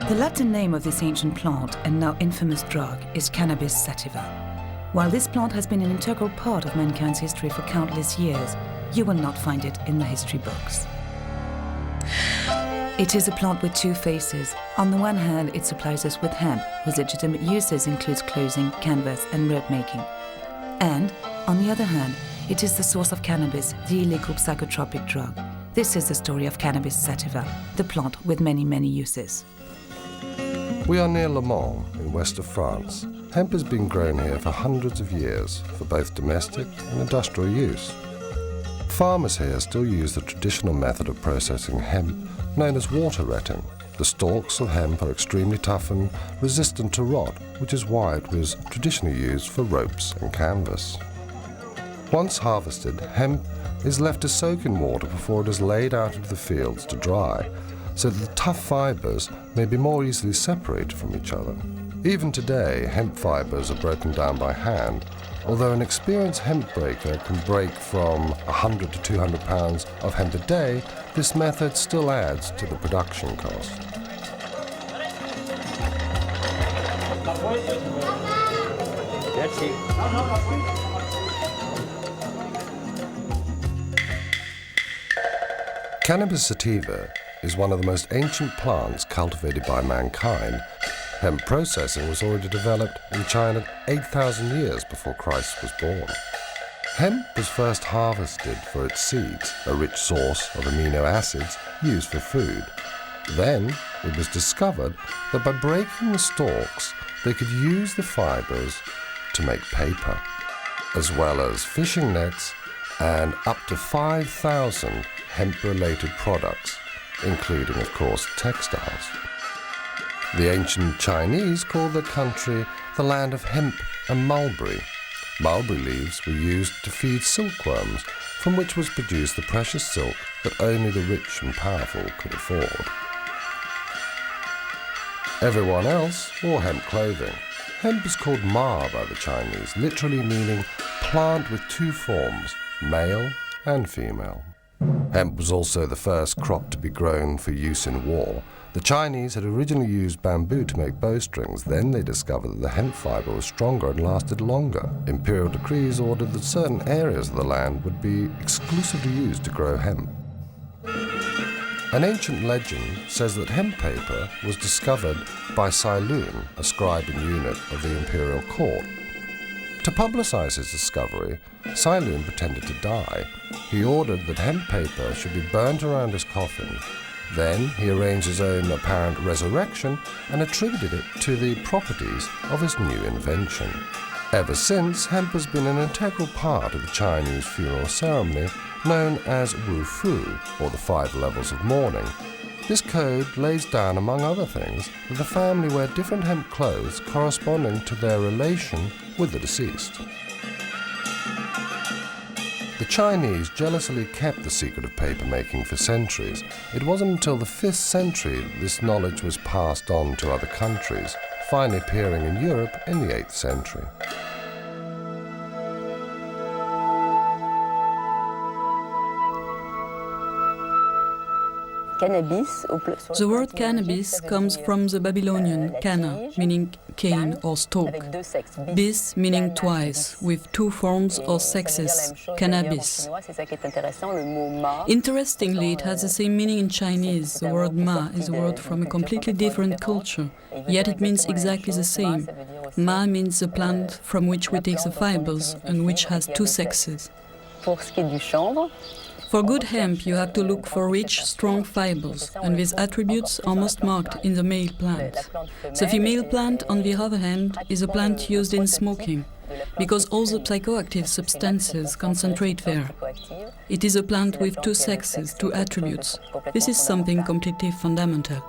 The Latin name of this ancient plant and now infamous drug is Cannabis sativa. While this plant has been an integral part of mankind's history for countless years, you will not find it in the history books. It is a plant with two faces. On the one hand, it supplies us with hemp, whose legitimate uses includes clothing, canvas, and rope making. And, on the other hand, it is the source of cannabis, the illegal psychotropic drug. This is the story of Cannabis sativa, the plant with many, many uses. We are near Le Mans, in west of France. Hemp has been grown here for hundreds of years, for both domestic and industrial use. Farmers here still use the traditional method of processing hemp, known as water retting. The stalks of hemp are extremely tough and resistant to rot, which is why it was traditionally used for ropes and canvas. Once harvested, hemp is left to soak in water before it is laid out into the fields to dry, so that the tough fibres may be more easily separated from each other. Even today, hemp fibres are broken down by hand, although an experienced hemp breaker can break from 100 to 200 pounds of hemp a day. This method still adds to the production cost. Cannabis sativa is one of the most ancient plants cultivated by mankind. Hemp processing was already developed in China 8,000 years before Christ was born. Hemp was first harvested for its seeds, a rich source of amino acids used for food. Then it was discovered that by breaking the stalks, they could use the fibers to make paper, as well as fishing nets and up to 5,000 hemp-related products, including, of course, textiles. The ancient Chinese called their country the land of hemp and mulberry. Mulberry leaves were used to feed silkworms, from which was produced the precious silk that only the rich and powerful could afford. Everyone else wore hemp clothing. Hemp is called ma by the Chinese, literally meaning plant with two forms, male and female. Hemp was also the first crop to be grown for use in war. The Chinese had originally used bamboo to make bowstrings. Then they discovered that the hemp fiber was stronger and lasted longer. Imperial decrees ordered that certain areas of the land would be exclusively used to grow hemp. An ancient legend says that hemp paper was discovered by Sai Lun, a scribe and eunuch of the imperial court. To publicize his discovery, Sai Lun pretended to die. He ordered that hemp paper should be burnt around his coffin. Then he arranged his own apparent resurrection and attributed it to the properties of his new invention. Ever since, hemp has been an integral part of the Chinese funeral ceremony known as Wu Fu, or the 5 levels of mourning. This code lays down, among other things, that the family wear different hemp clothes corresponding to their relation with the deceased. The Chinese jealously kept the secret of papermaking for centuries. It wasn't until the 5th century that this knowledge was passed on to other countries, finally appearing in Europe in the 8th century. The word cannabis comes from the Babylonian canna, meaning cane or stalk, bis meaning twice, with 2 forms or sexes, cannabis. Interestingly, it has the same meaning in Chinese. The word ma is a word from a completely different culture, yet it means exactly the same. Ma means the plant from which we take the fibers and which has 2 sexes. For good hemp, you have to look for rich, strong fibers, and these attributes are most marked in the male plant. The female plant, on the other hand, is a plant used in smoking, because all the psychoactive substances concentrate there. It is a plant with 2 sexes, 2 attributes. This is something completely fundamental.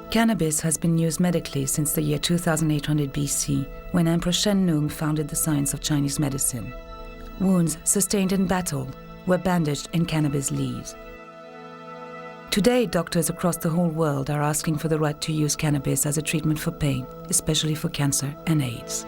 Cannabis has been used medically since the year 2800 BC, when Emperor Shen Nung founded the science of Chinese medicine. Wounds sustained in battle were bandaged in cannabis leaves. Today, doctors across the whole world are asking for the right to use cannabis as a treatment for pain, especially for cancer and AIDS.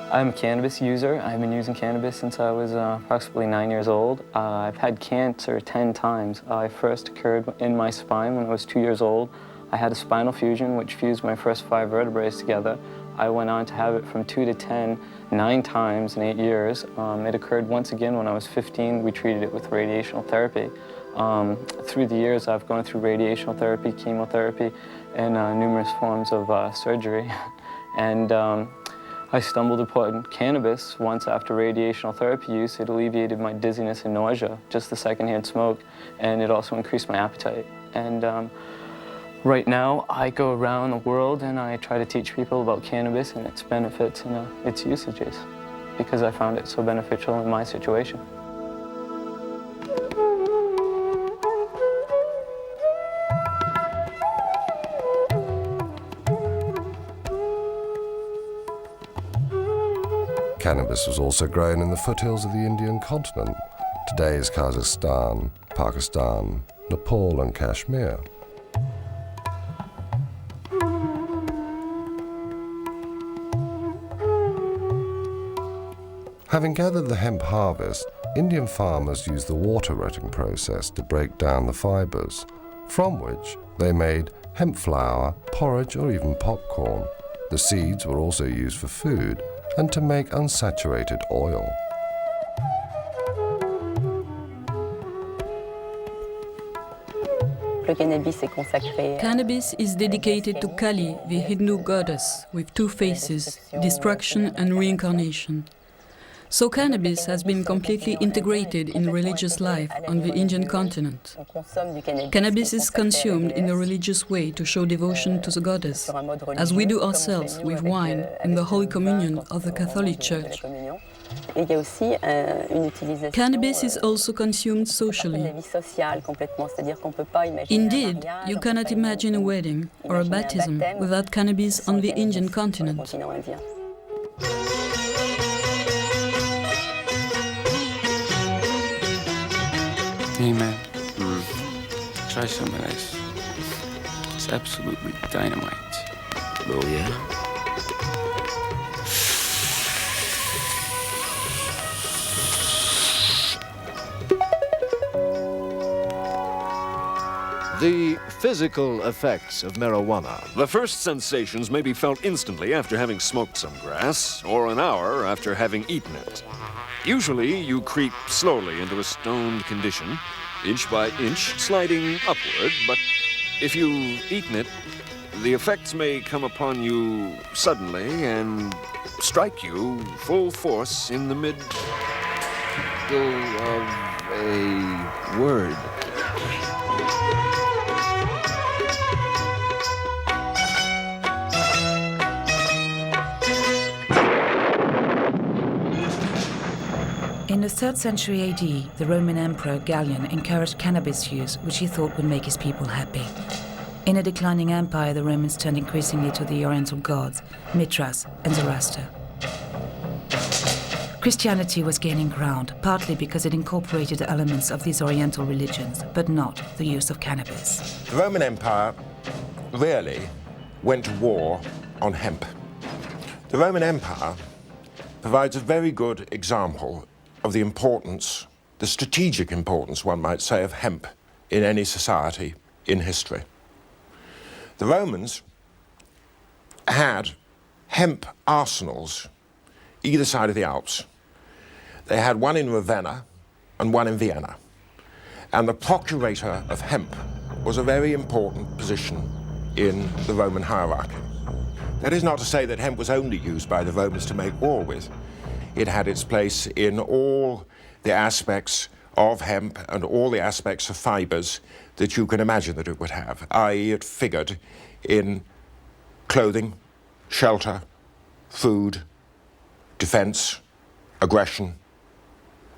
I'm a cannabis user. I've been using cannabis since I was approximately 9 years old. I've had cancer 10 times. It first occurred in my spine when I was 2 years old. I had a spinal fusion which fused my first 5 vertebrae together. I went on to have it from 2 to 10, 9 times in 8 years. It occurred once again when I was 15. We treated it with radiational therapy. Through the years, I've gone through radiational therapy, chemotherapy, and numerous forms of surgery. And I stumbled upon cannabis once after radiational therapy use. It alleviated my dizziness and nausea, just the secondhand smoke, and it also increased my appetite. And right now, I go around the world and I try to teach people about cannabis and its benefits and its usages, because I found it so beneficial in my situation. Cannabis was also grown in the foothills of the Indian continent, today's Kazakhstan, Pakistan, Nepal and Kashmir. Having gathered the hemp harvest, Indian farmers used the water rotting process to break down the fibers, from which they made hemp flour, porridge or even popcorn. The seeds were also used for food and to make unsaturated oil. Cannabis is dedicated to Kali, the Hindu goddess, with 2 faces, destruction and reincarnation. So cannabis has been completely integrated in religious life on the Indian continent. Cannabis is consumed in a religious way to show devotion to the goddess, as we do ourselves with wine in the Holy Communion of the Catholic Church. Cannabis is also consumed socially. Indeed, you cannot imagine a wedding or a baptism without cannabis on the Indian continent. Hey man, try some of this. It's absolutely dynamite. Oh yeah? The physical effects of marijuana. The first sensations may be felt instantly after having smoked some grass, or an hour after having eaten it. Usually, you creep slowly into a stoned condition, inch by inch, sliding upward, but if you've eaten it, the effects may come upon you suddenly and strike you full force in the middle of a word. In the 3rd century AD, the Roman Emperor Gallian encouraged cannabis use, which he thought would make his people happy. In a declining empire, the Romans turned increasingly to the Oriental gods, Mithras and Zoroaster. Christianity was gaining ground, partly because it incorporated elements of these Oriental religions, but not the use of cannabis. The Roman Empire really went to war on hemp. The Roman Empire provides a very good example of the importance, the strategic importance, one might say, of hemp in any society in history. The Romans had hemp arsenals either side of the Alps. They had one in Ravenna and one in Vienna. And the procurator of hemp was a very important position in the Roman hierarchy. That is not to say that hemp was only used by the Romans to make war with. It had its place in all the aspects of hemp and all the aspects of fibers that you can imagine that it would have, i.e. it figured in clothing, shelter, food, defense, aggression,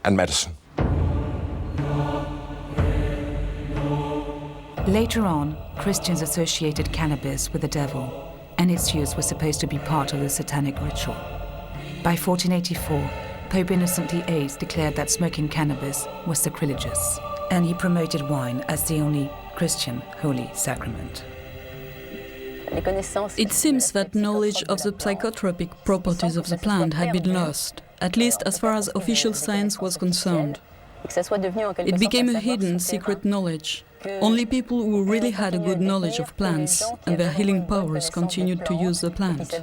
and medicine. Later on, Christians associated cannabis with the devil, and its use was supposed to be part of the satanic ritual. By 1484, Pope Innocent VIII declared that smoking cannabis was sacrilegious, and he promoted wine as the only Christian holy sacrament. It seems that knowledge of the psychotropic properties of the plant had been lost, at least as far as official science was concerned. It became a hidden, secret knowledge. Only people who really had a good knowledge of plants and their healing powers continued to use the plant.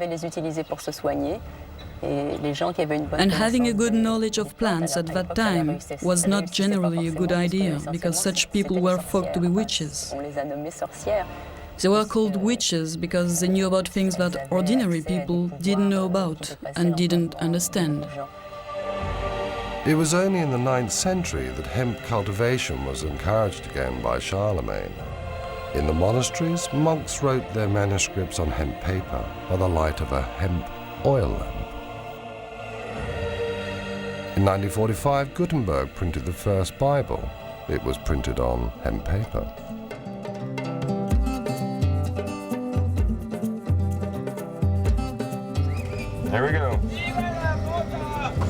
And having a good knowledge of plants at that time was not generally a good idea, because such people were thought to be witches. They were called witches because they knew about things that ordinary people didn't know about and didn't understand. It was only in the 9th century that hemp cultivation was encouraged again by Charlemagne. In the monasteries, monks wrote their manuscripts on hemp paper by the light of a hemp oil lamp. In 1945, Gutenberg printed the first Bible. It was printed on hemp paper. Here we go.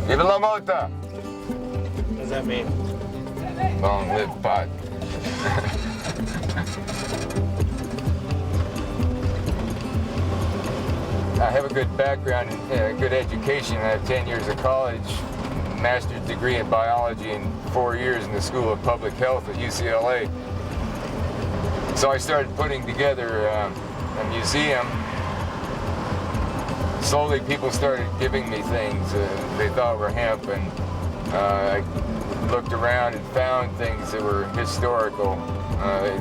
Viva la mota! What does that mean? Long live pot. I have a good background and good education. I have 10 years of college, master's degree in biology, and 4 years in the School of Public Health at UCLA. So I started putting together a museum. Slowly people started giving me things they thought were hemp, and I looked around and found things that were historical.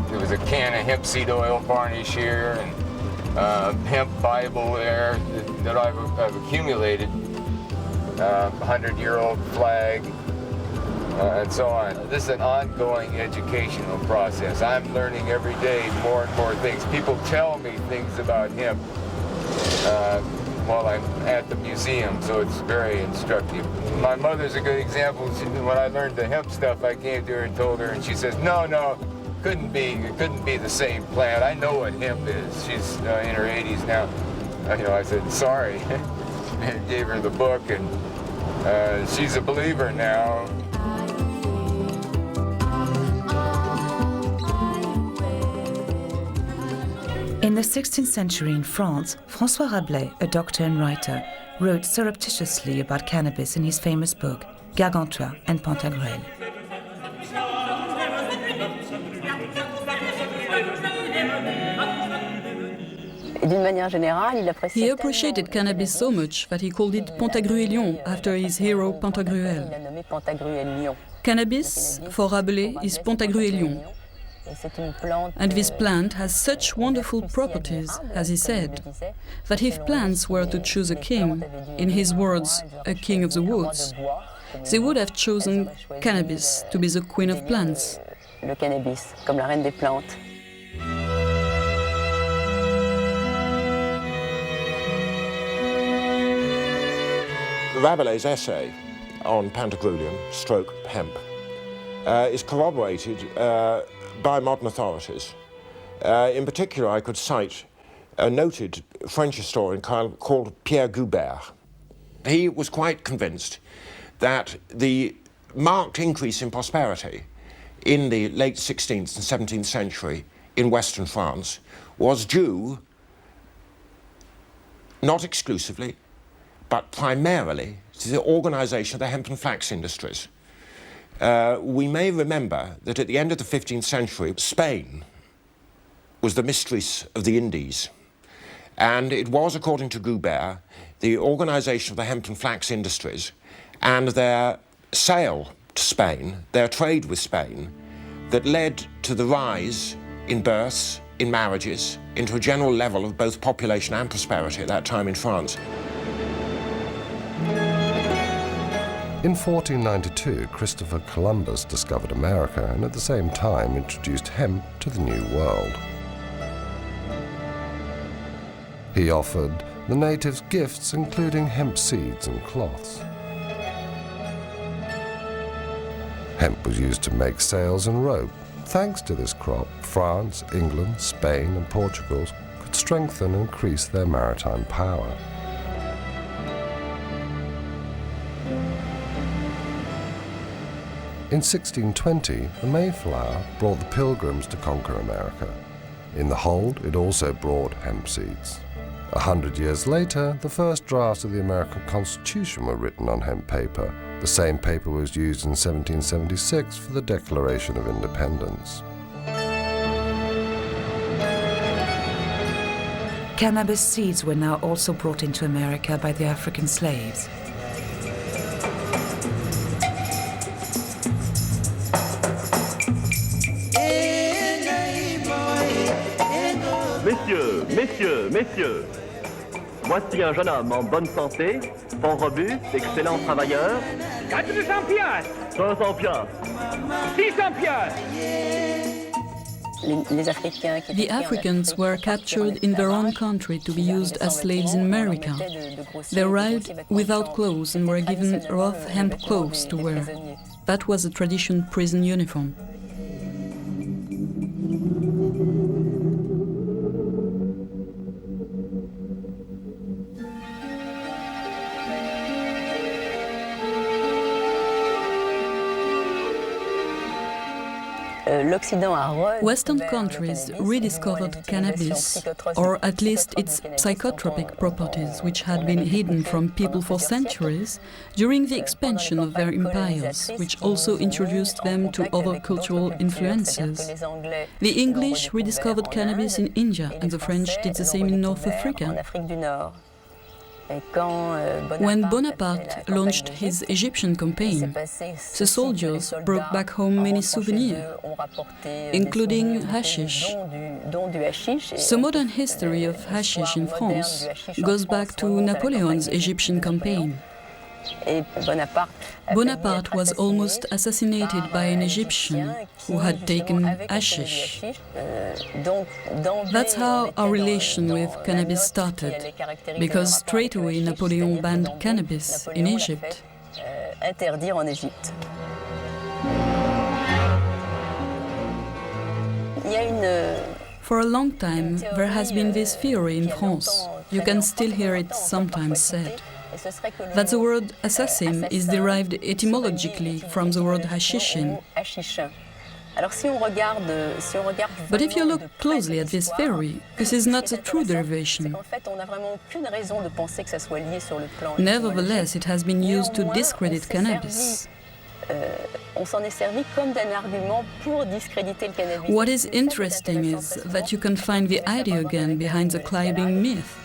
There was a can of hemp seed oil varnish here, and hemp Bible there that I've accumulated, 100-year-old flag, and so on. This is an ongoing educational process. I'm learning every day more and more things. People tell me things about hemp while I'm at the museum, so it's very instructive. My mother's a good example. When I learned the hemp stuff, I came to her and told her, and she says, no, couldn't be the same plant. I know what hemp is. She's in her 80s now. I said, sorry. And gave her the book, and she's a believer now. In the 16th century in France, François Rabelais, a doctor and writer, wrote surreptitiously about cannabis in his famous book, Gargantua and Pantagruel. He appreciated cannabis so much that he called it Pantagruelion after his hero Pantagruel. Cannabis, for Rabelais, is Pantagruelion. And this plant has such wonderful properties, as he said, that if plants were to choose a king, in his words, a king of the woods, they would have chosen cannabis to be the queen of plants. Rabelais' essay on Pantagruelion, stroke hemp, is corroborated by modern authorities. In particular, I could cite a noted French historian called Pierre Goubert. He was quite convinced that the marked increase in prosperity in the late 16th and 17th century in Western France was due, not exclusively, but primarily to the organisation of the hemp and flax industries. We may remember that at the end of the 15th century, Spain was the mistress of the Indies. And it was, according to Goubert, the organisation of the hemp and flax industries and their sale to Spain, their trade with Spain, that led to the rise in births, in marriages, into a general level of both population and prosperity at that time in France. In 1492, Christopher Columbus discovered America and at the same time introduced hemp to the New World. He offered the natives gifts including hemp seeds and cloths. Hemp was used to make sails and rope. Thanks to this crop, France, England, Spain and Portugal could strengthen and increase their maritime power. In 1620, the Mayflower brought the Pilgrims to conquer America. In the hold, it also brought hemp seeds. 100 years later, the first drafts of the American Constitution were written on hemp paper. The same paper was used in 1776 for the Declaration of Independence. Cannabis seeds were now also brought into America by the African slaves. Messieurs, voici un jeune homme en bonne santé, fort robuste, excellent travailleur. 400 piastres. 500 piastres. 600 piastres. The Africans were captured in their own country to be used as slaves in America. They arrived without clothes and were given rough hemp clothes to wear. That was a traditional prison uniform. Western countries rediscovered cannabis, or at least its psychotropic properties, which had been hidden from people for centuries, during the expansion of their empires, which also introduced them to other cultural influences. The English rediscovered cannabis in India, and the French did the same in North Africa. When Bonaparte launched his Egyptian campaign, the soldiers brought back home many souvenirs, including hashish. The modern history of hashish in France goes back to Napoleon's Egyptian campaign. Bonaparte was almost assassinated by an Egyptian who had taken hashish. That's how our relation with cannabis started, because straight away Napoleon banned cannabis in Egypt. For a long time, there has been this theory in France. You can still hear it sometimes said, that the word assassin is derived etymologically from the word hashishin. But if you look closely at this theory, this is not a true derivation. Nevertheless, it has been used to discredit cannabis. What is interesting is that you can find the idea again behind the climbing myth.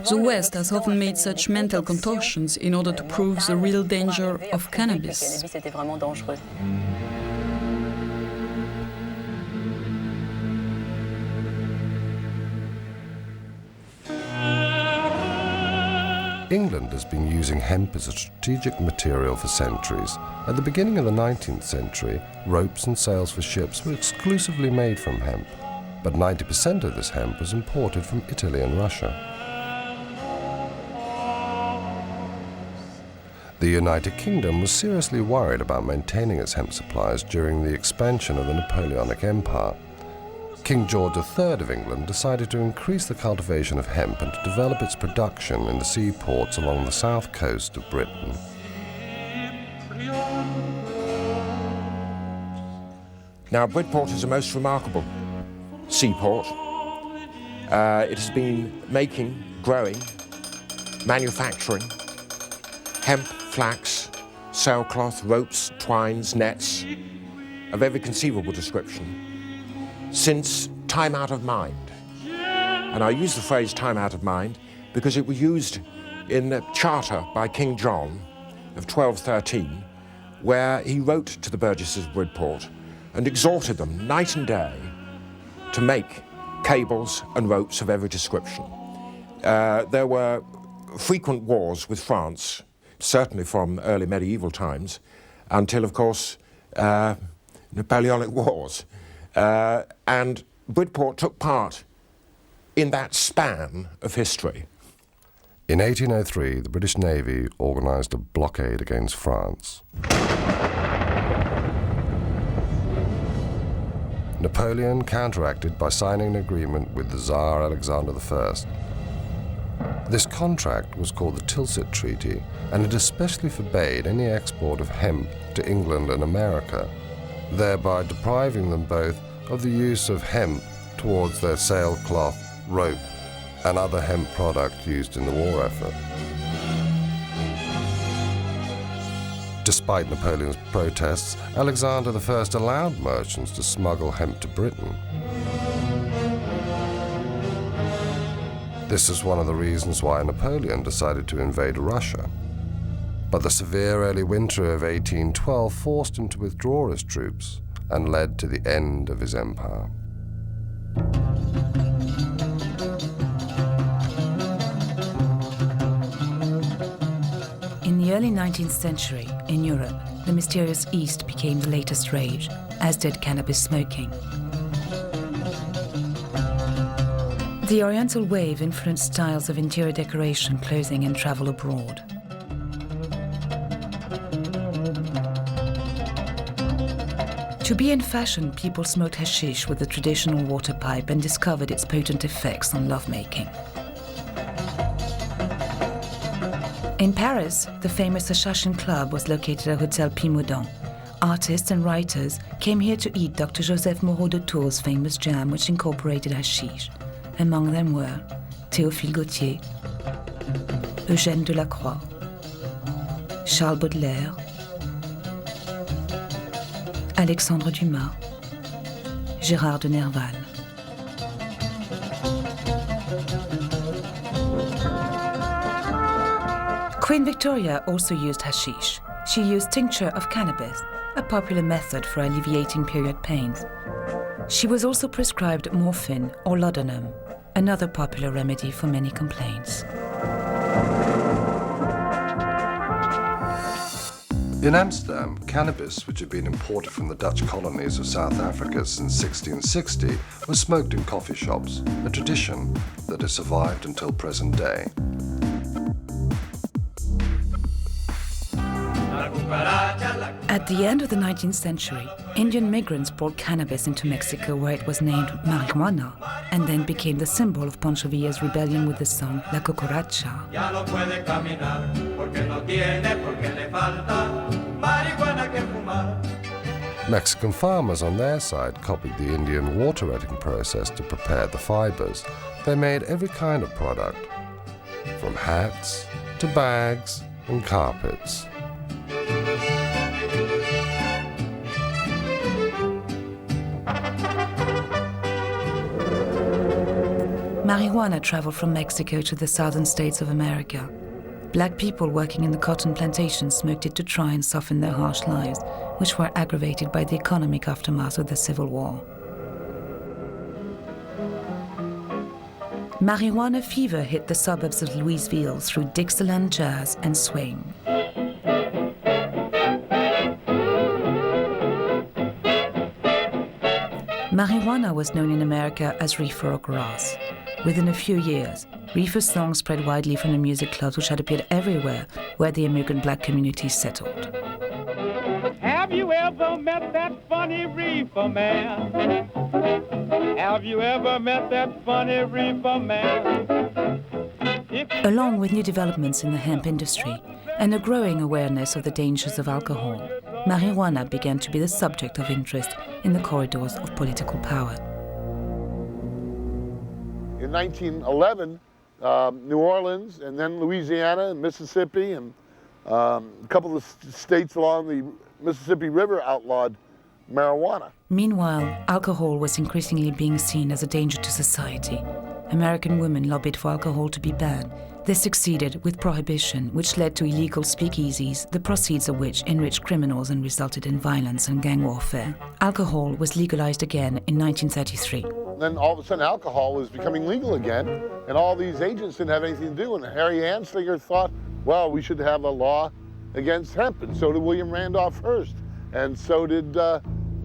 The West has often made such mental contortions in order to prove the real danger of cannabis. England has been using hemp as a strategic material for centuries. At the beginning of the 19th century, ropes and sails for ships were exclusively made from hemp, but 90% of this hemp was imported from Italy and Russia. The United Kingdom was seriously worried about maintaining its hemp supplies during the expansion of the Napoleonic Empire. King George III of England decided to increase the cultivation of hemp and to develop its production in the seaports along the south coast of Britain. Now, Bridport is a most remarkable seaport. It has been making, growing, manufacturing hemp, flax, sailcloth, ropes, twines, nets of every conceivable description since time out of mind. And I use the phrase time out of mind because it was used in a charter by King John of 1213, where he wrote to the burgesses of Bridport and exhorted them night and day to make cables and ropes of every description. There were frequent wars with France, certainly from early medieval times, until, of course, Napoleonic Wars. And Bridport took part in that span of history. In 1803, the British Navy organised a blockade against France. Napoleon counteracted by signing an agreement with the Tsar Alexander I. This contract was called the Tilsit Treaty, and it especially forbade any export of hemp to England and America, thereby depriving them both of the use of hemp towards their sailcloth, rope, and other hemp product used in the war effort. Despite Napoleon's protests, Alexander I allowed merchants to smuggle hemp to Britain. This is one of the reasons why Napoleon decided to invade Russia. But the severe early winter of 1812 forced him to withdraw his troops and led to the end of his empire. In the early 19th century, in Europe, the mysterious East became the latest rage, as did cannabis smoking. The Oriental wave influenced styles of interior decoration, clothing, and travel abroad. To be in fashion, people smoked hashish with the traditional water pipe and discovered its potent effects on lovemaking. In Paris, the famous Assassin Club was located at Hotel Pimodon. Artists and writers came here to eat Dr. Joseph Moreau de Tours' famous jam, which incorporated hashish. Among them were Théophile Gautier, Eugène Delacroix, Charles Baudelaire, Alexandre Dumas, Gérard de Nerval. Queen Victoria also used hashish. She used tincture of cannabis, a popular method for alleviating period pains. She was also prescribed morphine or laudanum, another popular remedy for many complaints. In Amsterdam, cannabis, which had been imported from the Dutch colonies of South Africa since 1660, was smoked in coffee shops, a tradition that has survived until present day. At the end of the 19th century, Indian migrants brought cannabis into Mexico, where it was named marijuana and then became the symbol of Pancho Villa's rebellion with the song La Cucaracha. Mexican farmers on their side copied the Indian water retting process to prepare the fibers. They made every kind of product, from hats to bags and carpets. Marijuana traveled from Mexico to the southern states of America. Black people working in the cotton plantations smoked it to try and soften their harsh lives, which were aggravated by the economic aftermath of the Civil War. Marijuana fever hit the suburbs of Louisville through Dixieland jazz and swing. Marijuana was known in America as reefer or grass. Within a few years, reefer songs spread widely from the music clubs which had appeared everywhere where the immigrant black community settled. Have you ever met that funny reefer man? Have you ever met that funny reefer man? Along with new developments in the hemp industry and a growing awareness of the dangers of alcohol, marijuana began to be the subject of interest in the corridors of political power. In 1911, New Orleans and then Louisiana and Mississippi and a couple of states along the Mississippi River outlawed marijuana. Meanwhile, alcohol was increasingly being seen as a danger to society. American women lobbied for alcohol to be banned. They succeeded with prohibition, which led to illegal speakeasies, the proceeds of which enriched criminals and resulted in violence and gang warfare. Alcohol was legalized again in 1933. Then all of a sudden alcohol was becoming legal again, and all these agents didn't have anything to do, and Harry Anslinger thought, well, we should have a law against hemp, and so did William Randolph Hearst, and so did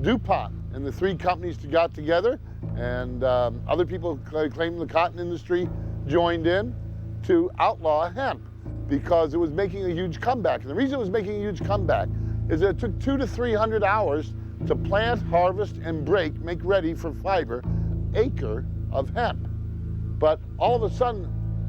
DuPont, and the three companies got together, and other people claiming the cotton industry joined in to outlaw hemp because it was making a huge comeback. And the reason it was making a huge comeback is that it took 200 to 300 hours to plant, harvest, and make ready for fiber, acre of hemp. But all of a sudden,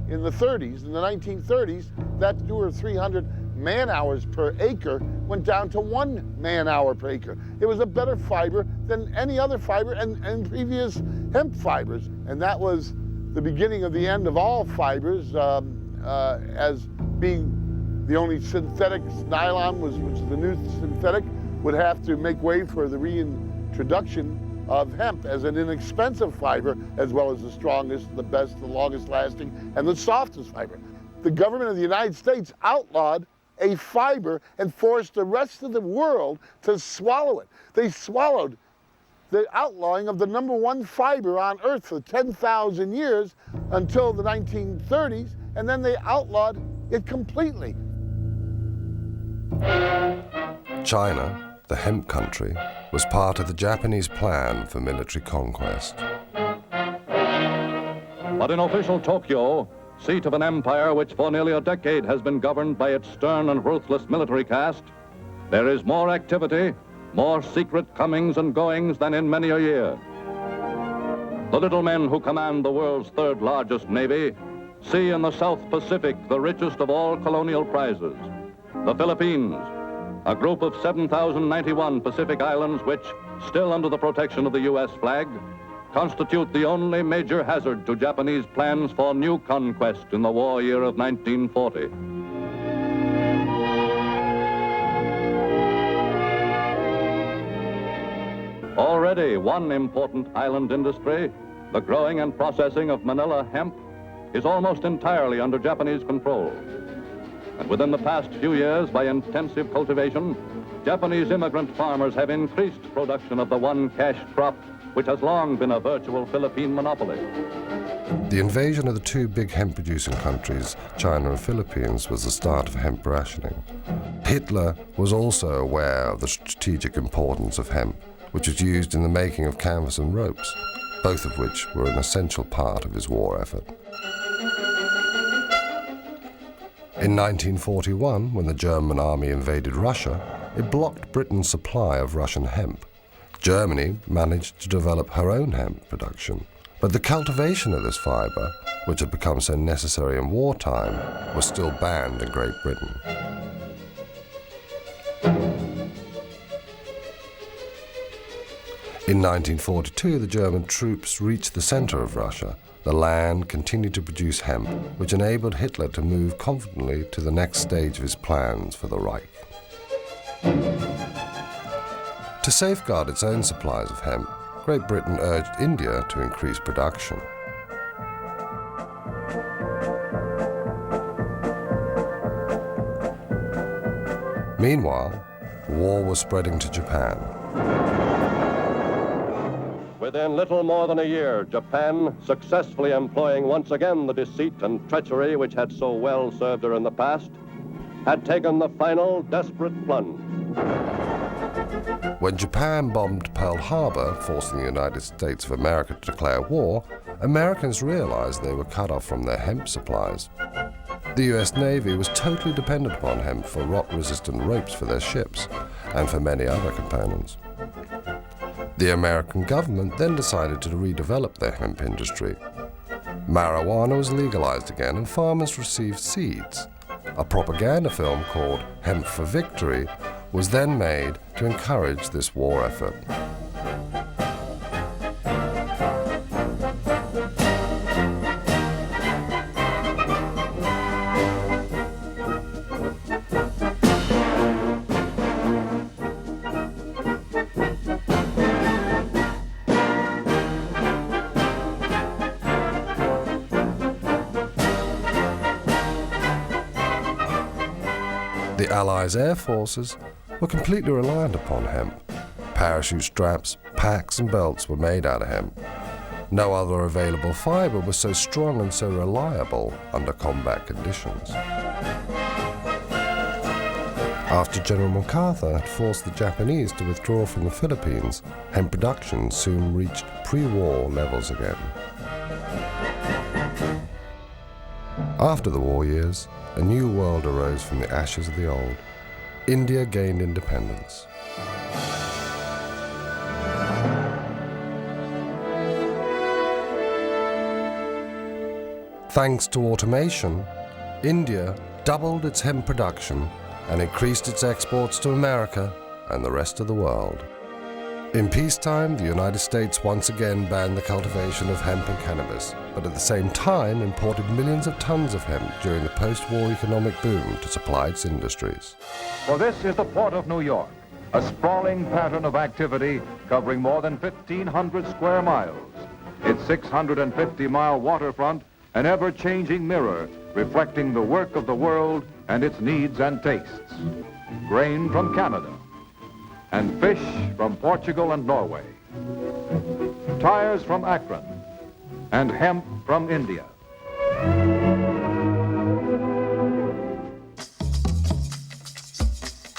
in the 1930s, that 200 or 300 man-hours per acre went down to 1 man-hour per acre. It was a better fiber than any other fiber and previous hemp fibers. And that was the beginning of the end of all fibers, as being the only synthetic. Nylon, which is the new synthetic, would have to make way for the reintroduction of hemp as an inexpensive fiber, as well as the strongest, the best, the longest lasting, and the softest fiber. The government of the United States outlawed a fiber and forced the rest of the world to swallow it. They swallowed the outlawing of the #1 fiber on Earth for 10,000 years until the 1930s, and then they outlawed it completely. China, the hemp country, was part of the Japanese plan for military conquest. But in official Tokyo, seat of an empire which for nearly a decade has been governed by its stern and ruthless military caste, there is more activity, more secret comings and goings than in many a year. The little men who command the world's third largest navy see in the South Pacific the richest of all colonial prizes. The Philippines, a group of 7,091 Pacific islands which, still under the protection of the U.S. flag, constitute the only major hazard to Japanese plans for new conquest in the war year of 1940. Already one important island industry, the growing and processing of Manila hemp, is almost entirely under Japanese control. And within the past few years, by intensive cultivation, Japanese immigrant farmers have increased production of the one cash crop which has long been a virtual Philippine monopoly. The invasion of the two big hemp-producing countries, China and Philippines, was the start of hemp rationing. Hitler was also aware of the strategic importance of hemp, which was used in the making of canvas and ropes, both of which were an essential part of his war effort. In 1941, when the German army invaded Russia, it blocked Britain's supply of Russian hemp. Germany managed to develop her own hemp production, but the cultivation of this fiber, which had become so necessary in wartime, was still banned in Great Britain. In 1942, the German troops reached the center of Russia. The land continued to produce hemp, which enabled Hitler to move confidently to the next stage of his plans for the Reich. To safeguard its own supplies of hemp, Great Britain urged India to increase production. Meanwhile, war was spreading to Japan. Within little more than a year, Japan, successfully employing once again the deceit and treachery which had so well served her in the past, had taken the final desperate plunge. When Japan bombed Pearl Harbor, forcing the United States of America to declare war, Americans realized they were cut off from their hemp supplies. The U.S. Navy was totally dependent upon hemp for rot-resistant ropes for their ships and for many other components. The American government then decided to redevelop their hemp industry. Marijuana was legalized again and farmers received seeds. A propaganda film called Hemp for Victory was then made to encourage this war effort. The Allies' air forces were completely reliant upon hemp. Parachute straps, packs and belts were made out of hemp. No other available fiber was so strong and so reliable under combat conditions. After General MacArthur had forced the Japanese to withdraw from the Philippines, hemp production soon reached pre-war levels again. After the war years, a new world arose from the ashes of the old. India gained independence. Thanks to automation, India doubled its hemp production and increased its exports to America and the rest of the world. In peacetime, the United States once again banned the cultivation of hemp and cannabis, but at the same time imported millions of tons of hemp during the post-war economic boom to supply its industries. For this is the port of New York, a sprawling pattern of activity covering more than 1,500 square miles. Its 650-mile waterfront, an ever-changing mirror reflecting the work of the world and its needs and tastes. Grain from Canada, and fish from Portugal and Norway. Tires from Akron, and hemp from India.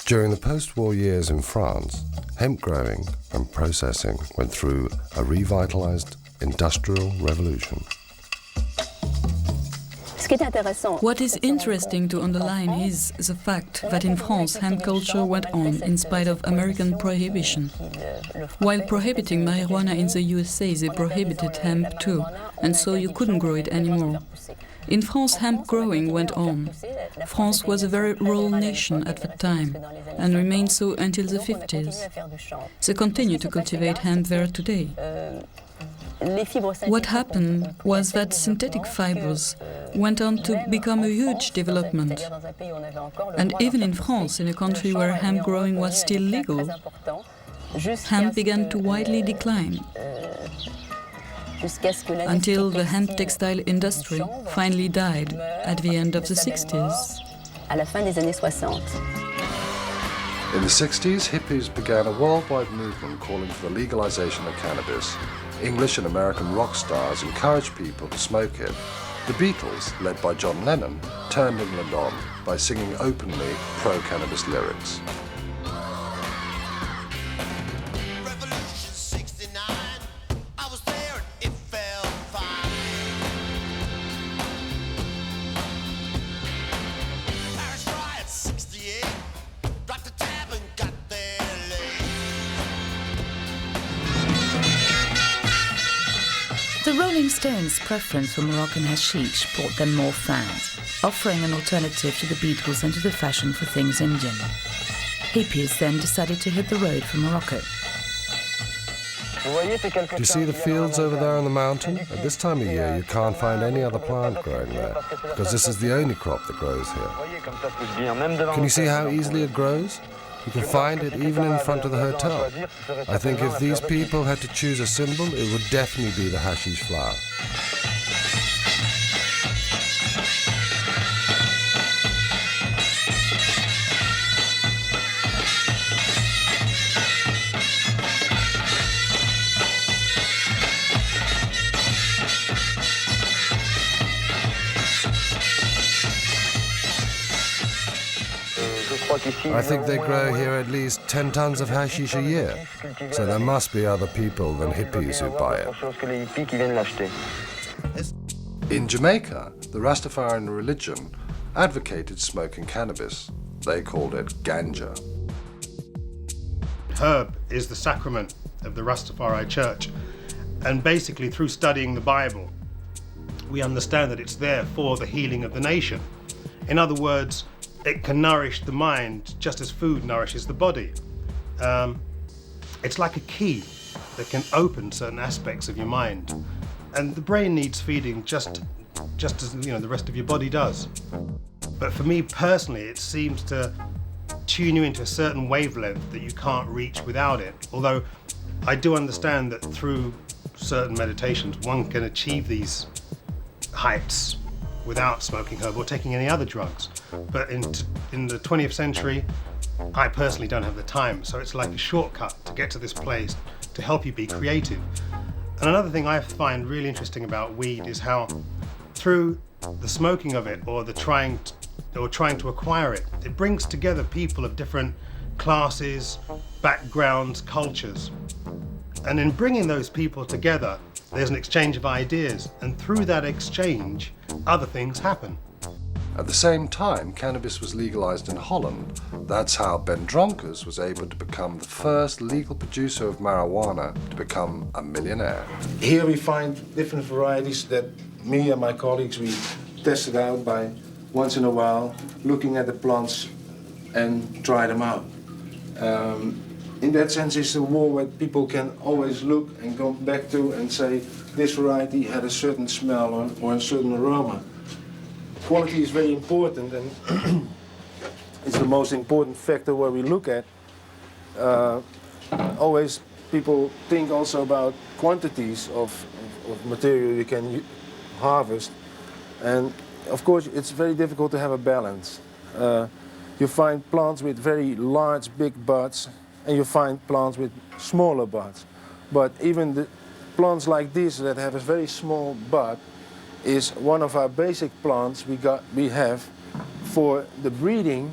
During the post-war years in France, hemp growing and processing went through a revitalized industrial revolution. What is interesting to underline is the fact that in France hemp culture went on in spite of American prohibition. While prohibiting marijuana in the USA, they prohibited hemp too, and so you couldn't grow it anymore. In France, hemp growing went on. France was a very rural nation at that time, and remained so until the 50s. They continue to cultivate hemp there today. What happened was that synthetic fibers went on to become a huge development. And even in France, in a country where hemp growing was still legal, hemp began to widely decline, until the hemp textile industry finally died at the end of the 60s. In the 60s, hippies began a worldwide movement calling for the legalization of cannabis. English and American rock stars encouraged people to smoke it. The Beatles, led by John Lennon, turned England on by singing openly pro-cannabis lyrics. The Rolling Stones' preference for Moroccan hashish brought them more fans, offering an alternative to the Beatles and to the fashion for things Indian. Hippies then decided to hit the road for Morocco. Do you see the fields over there on the mountain? At this time of year, you can't find any other plant growing there, because this is the only crop that grows here. Can you see how easily it grows? You can find it even in front of the hotel. I think if these people had to choose a symbol, it would definitely be the hashish flower. I think they grow here at least 10 tons of hashish a year, so there must be other people than hippies who buy it. In Jamaica, the Rastafarian religion advocated smoking cannabis. They called it Ganja. Herb is the sacrament of the Rastafari Church, and basically through studying the Bible, we understand that it's there for the healing of the nation. In other words, it can nourish the mind just as food nourishes the body. It's like a key that can open certain aspects of your mind. And the brain needs feeding just as the rest of your body does. But for me personally, it seems to tune you into a certain wavelength that you can't reach without it. Although I do understand that through certain meditations, one can achieve these heights without smoking herb or taking any other drugs. But in the 20th century, I personally don't have the time, so it's like a shortcut to get to this place to help you be creative. And another thing I find really interesting about weed is how through the smoking of it or the trying to acquire it, it brings together people of different classes, backgrounds, cultures. And in bringing those people together, there's an exchange of ideas, and through that exchange, other things happen. At the same time, cannabis was legalized in Holland. That's how Ben Dronkers was able to become the first legal producer of marijuana to become a millionaire. Here we find different varieties that me and my colleagues, we tested out by once in a while, looking at the plants and try them out. In that sense, it's a war where people can always look and go back to and say, this variety had a certain smell or a certain aroma. Quality is very important, and it's the most important factor where we look at. Always people think also about quantities of material you can harvest, and of course it's very difficult to have a balance. You find plants with very large, big buds, and you find plants with smaller buds. But even the plants like this that have a very small bud is one of our basic plants we have for the breeding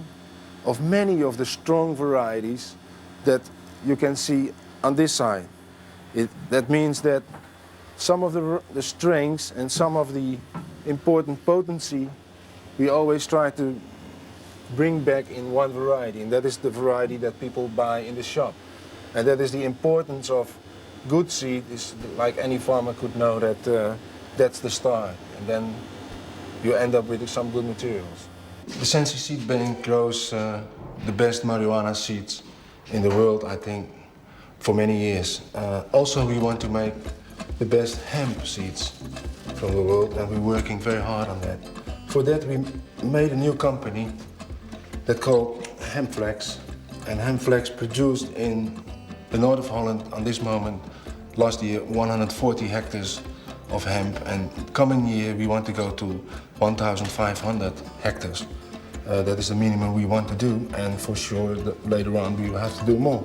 of many of the strong varieties that you can see on this side. That means that some of the strengths and some of the important potency we always try to bring back in one variety, and that is the variety that people buy in the shop. And that is the importance of good seed, is like any farmer could know that that's the start, and then you end up with some good materials. The Sensi Seed Bank grows the best marijuana seeds in the world, I think, for many years. Also, we want to make the best hemp seeds from the world, and we're working very hard on that. For that, we made a new company that's called Hempflex, and Hempflex produced in the north of Holland on this moment, last year, 140 hectares of hemp, and coming year we want to go to 1,500 hectares. That is the minimum we want to do, and for sure later on we will have to do more.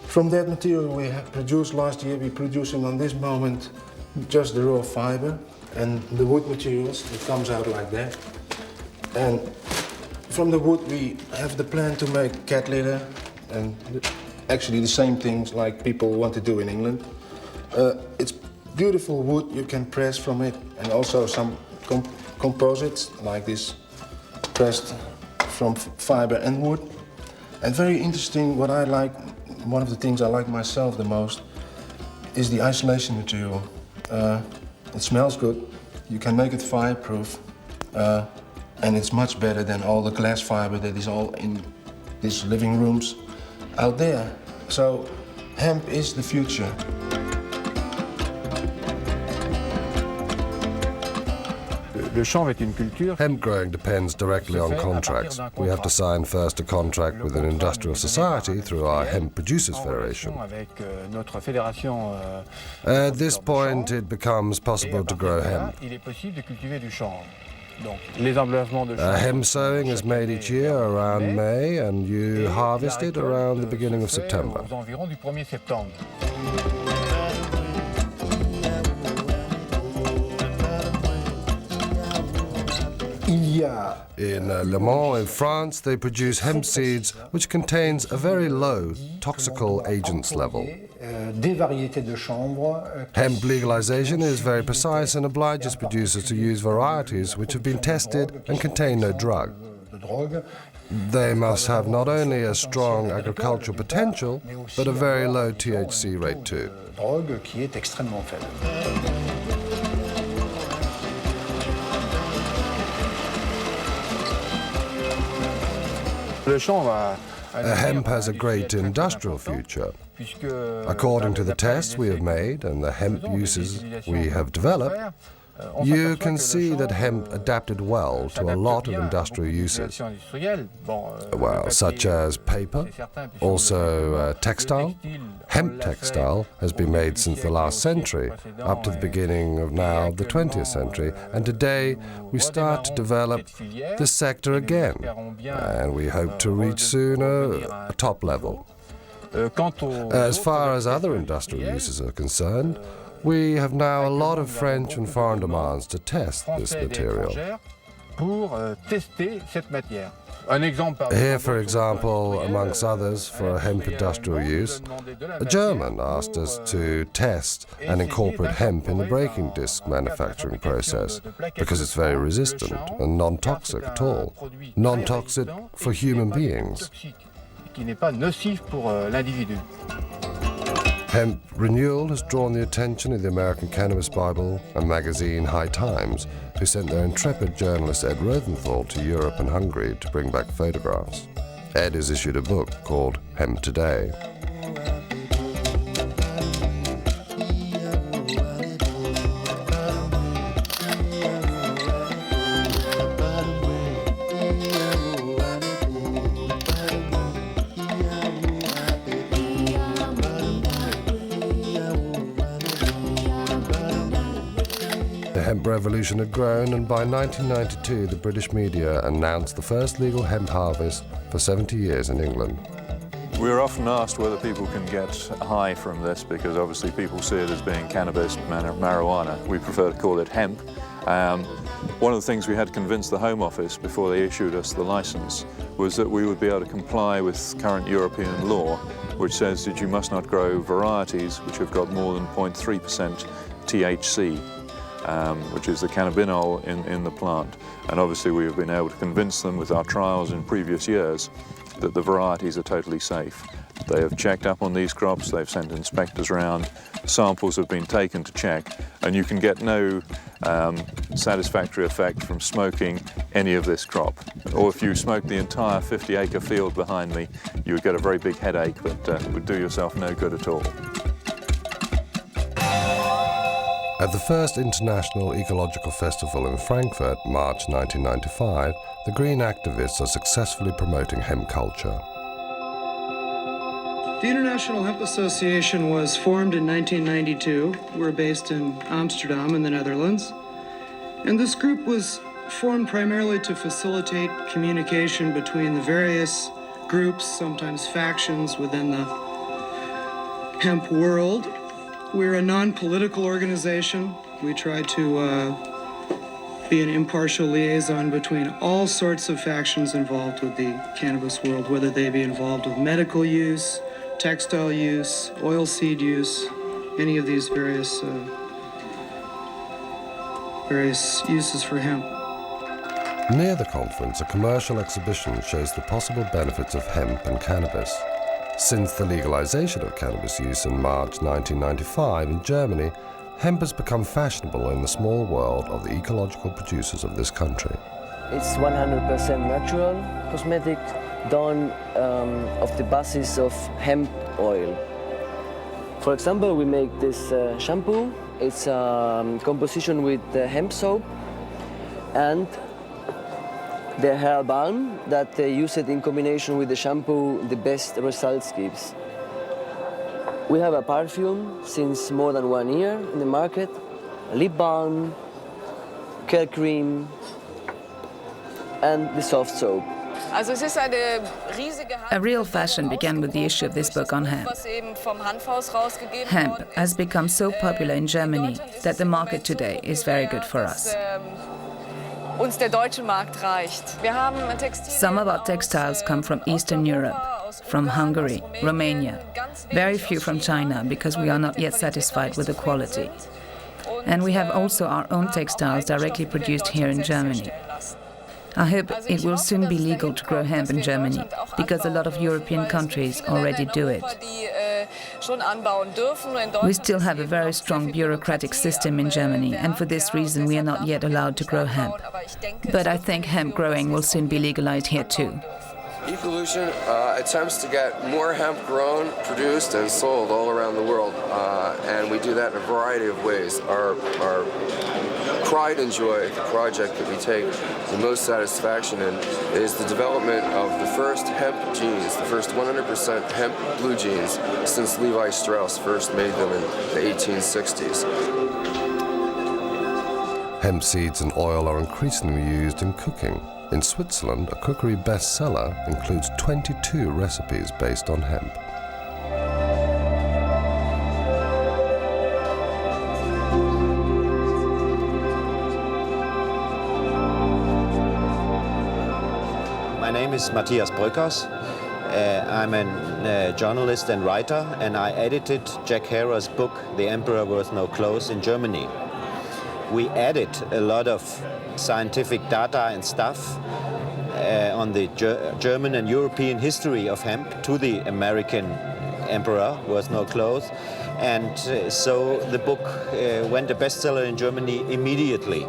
From that material we have produced last year, we're producing on this moment just the raw fiber and the wood materials. It comes out like that. And from the wood we have the plan to make cat litter, and actually the same things like people want to do in England. It's beautiful wood you can press from it, and also some composites like this, pressed from fiber and wood. And very interesting, what I like, one of the things I like myself the most is the isolation material. It smells good, you can make it fireproof, and it's much better than all the glass fiber that is all in these living rooms out there. So hemp is the future. Hemp growing depends directly on contracts. We have to sign first a contract with an industrial society through our Hemp Producers Federation. At this point, it becomes possible to grow hemp. Hemp sowing is made each year around May, and you harvest it around the beginning of September. In Le Mans in France, they produce hemp seeds which contains a very low toxical agents level. Hemp legalization is very precise and obliges producers to use varieties which have been tested and contain no drug. They must have not only a strong agricultural potential, but a very low THC rate too. Hemp has a great industrial future. According to the tests we have made and the hemp uses we have developed, you can see that hemp adapted well to a lot of industrial uses, well, such as paper, also textile. Hemp textile has been made since the last century, up to the beginning of now the 20th century, and today we start to develop this sector again, and we hope to reach soon a top level. As far as other industrial uses are concerned, we have now a lot of French and foreign demands to test this material. Here, for example, amongst others, for hemp industrial use, a German asked us to test and incorporate hemp in the breaking disc manufacturing process, because it's very resistant and non-toxic at all. Non-toxic for human beings. Hemp renewal has drawn the attention of the American Cannabis Bible and magazine High Times, who sent their intrepid journalist Ed Rosenthal to Europe and Hungary to bring back photographs. Ed has issued a book called Hemp Today. The hemp revolution had grown, and by 1992 the British media announced the first legal hemp harvest for 70 years in England. We're often asked whether people can get high from this, because obviously people see it as being cannabis, marijuana. We prefer to call it hemp. One of the things we had to convince the Home Office before they issued us the license was that we would be able to comply with current European law, which says that you must not grow varieties which have got more than 0.3% THC. Which is the cannabinol in the plant. And obviously we have been able to convince them with our trials in previous years that the varieties are totally safe. They have checked up on these crops, they've sent inspectors around, samples have been taken to check, and you can get no satisfactory effect from smoking any of this crop. Or if you smoke the entire 50-acre field behind me, you would get a very big headache that would do yourself no good at all. At the first International Ecological Festival in Frankfurt, March 1995, the green activists are successfully promoting hemp culture. The International Hemp Association was formed in 1992. We're based in Amsterdam in the Netherlands. And this group was formed primarily to facilitate communication between the various groups, sometimes factions, within the hemp world. We're a non-political organization. We try to be an impartial liaison between all sorts of factions involved with the cannabis world, whether they be involved with medical use, textile use, oilseed use, any of these various uses for hemp. Near the conference, a commercial exhibition shows the possible benefits of hemp and cannabis. Since the legalization of cannabis use in March 1995 in Germany, hemp has become fashionable in the small world of the ecological producers of this country. It's 100% natural cosmetic done of the basis of hemp oil. For example, we make this shampoo. It's a composition with hemp soap and the hair balm that they use it in combination with the shampoo, the best results gives. We have a perfume since more than 1 year in the market, a lip balm, care cream, and the soft soap. A real fashion began with the issue of this book on hemp. Hemp has become so popular in Germany that the market today is very good for us. Some of our textiles come from Eastern Europe, from Hungary, Romania, very few from China because we are not yet satisfied with the quality. And we have also our own textiles directly produced here in Germany. I hope it will soon be legal to grow hemp in Germany, because a lot of European countries already do it. We still have a very strong bureaucratic system in Germany, and for this reason we are not yet allowed to grow hemp. But I think hemp growing will soon be legalized here too. E-Pollution attempts to get more hemp grown, produced, and sold all around the world, and we do that in a variety of ways. Our pride and joy, the project that we take the most satisfaction in, is the development of the first hemp jeans, the first 100% hemp blue jeans since Levi Strauss first made them in the 1860s. Hemp seeds and oil are increasingly used in cooking. In Switzerland, a cookery bestseller includes 22 recipes based on hemp. My name is Matthias Bröckers. I'm a journalist and writer, and I edited Jack Herer's book, The Emperor Wears No Clothes, in Germany. We added a lot of scientific data and stuff on the German and European history of hemp to the American Emperor Wears No Clothes. And so the book went a bestseller in Germany immediately.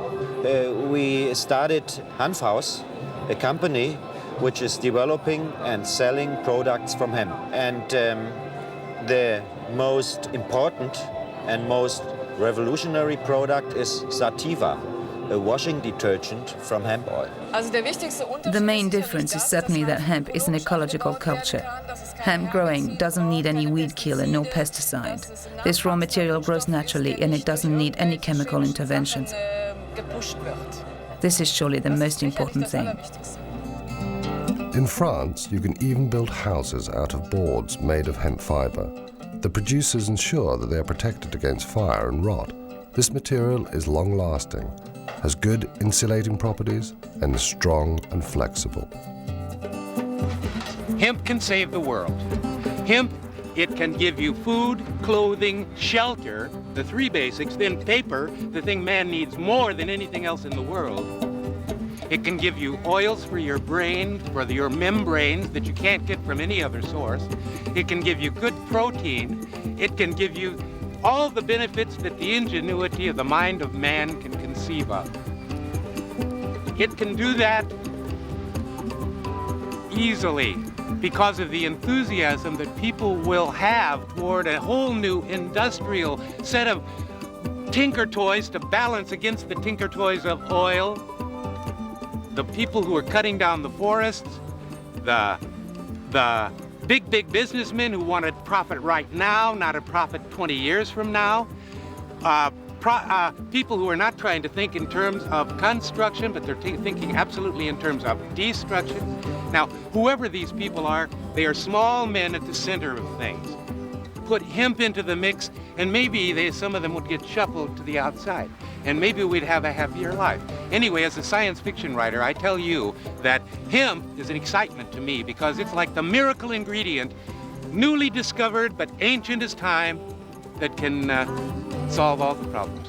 We started Hanfhaus, a company which is developing and selling products from hemp. And the most important and most revolutionary product is Sativa, a washing detergent from hemp oil. The main difference is certainly that hemp is an ecological culture. Hemp growing doesn't need any weed killer, no pesticide. This raw material grows naturally and it doesn't need any chemical interventions. This is surely the most important thing. In France, you can even build houses out of boards made of hemp fiber. The producers ensure that they are protected against fire and rot. This material is long-lasting, has good insulating properties, and is strong and flexible. Hemp can save the world. Hemp, it can give you food, clothing, shelter, the three basics, then paper, the thing man needs more than anything else in the world. It can give you oils for your brain, for your membranes that you can't get from any other source. It can give you good protein. It can give you all the benefits that the ingenuity of the mind of man can conceive of. It can do that easily because of the enthusiasm that people will have toward a whole new industrial set of tinker toys to balance against the tinker toys of oil. The people who are cutting down the forests, the big businessmen who want to profit right now, not a profit 20 years from now. People who are not trying to think in terms of construction, but they're thinking absolutely in terms of destruction. Now, whoever these people are, they are small men at the center of things. Put hemp into the mix, and maybe some of them would get shuffled to the outside, and maybe we'd have a happier life. Anyway, as a science fiction writer, I tell you that hemp is an excitement to me because it's like the miracle ingredient, newly discovered but ancient as time, that can solve all the problems.